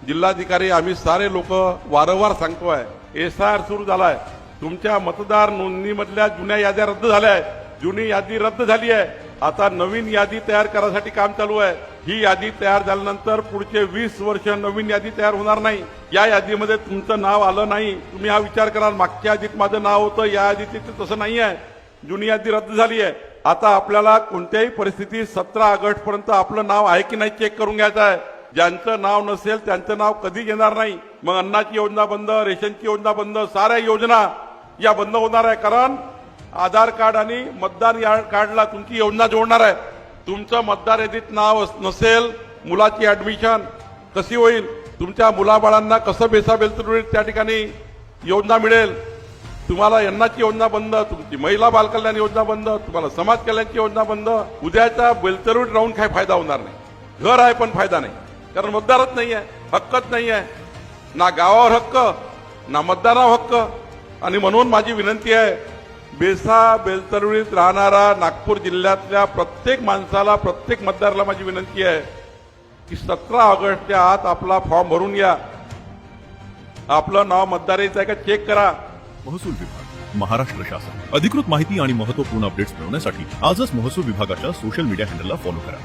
जिल्हाधिकारी आम्ही सारे लोक वारंवार सांगतोय, SIR सुरू झालाय. तुमच्या मतदार नोंदणीमधल्या जुन्या याद्या रद्द झाल्या आहेत. जुनी यादी रद्द झाली आहे. आता नवीन यादी तयार करण्यासाठी काम चालू आहे. ही यादी तयार झाल्यानंतर पुढचे 20 वर्ष नवीन यादी तयार होणार नाही. या यादीमध्ये तुमचं नाव आलं नाही. तुम्ही हा विचार कराल, मागच्या यादीत माझं नाव होतं, या यादीत तसं नाही आहे. जुनी यादी रद्द झाली आहे. आता आपल्याला कोणत्याही परिस्थितीत 17 ऑगस्ट पर्यंत आपलं नाव आहे की नाही चेक करून घ्यायचं आहे. ज्यांचं नाव नसेल त्यांचं नाव कधी येणार नाही. मग अन्नाची योजना बंद, रेशनची योजना बंद, साऱ्या योजना या बंद होणार आहे. कारण आधार कार्ड आणि मतदार कार्डला तुमची योजना जोडणार आहे. तुमचं मतदार यादीत नाव नसेल, मुलाची ऍडमिशन कशी होईल, तुमच्या मुलाबाळांना कसं बेसाबेलतुरीत त्या ठिकाणी योजना मिळेल. तुम्हाला अन्नाची योजना बंद, तुमची महिला बालकल्याण योजना बंद, तुम्हाला समाज कल्याणची योजना बंद. उद्याच्या बेलतरुडीत राहून काही फायदा होणार नाही. घर आहे पण फायदा नाही, कारण मतदारच नाही आहे, हक्कच नाही आहे. ना गावावर हक्क, ना मतदारावर हक्क. आणि म्हणून माझी विनंती आहे, बेलतरुडीत राहणारा नागपूर जिल्ह्यातल्या प्रत्येक माणसाला, प्रत्येक मतदाराला माझी विनंती आहे की 17 ऑगस्टच्या आत आपला फॉर्म भरून घ्या. आपलं नाव मतदाराचं आहे का चेक करा. महसूल विभाग, महाराष्ट्र शासन. अधिकृत माहिती आणि महत्त्वपूर्ण अपडेट्स मिळवण्यासाठी आजच महसूल विभागाच्या सोशल मीडिया हँडलला फॉलो करा.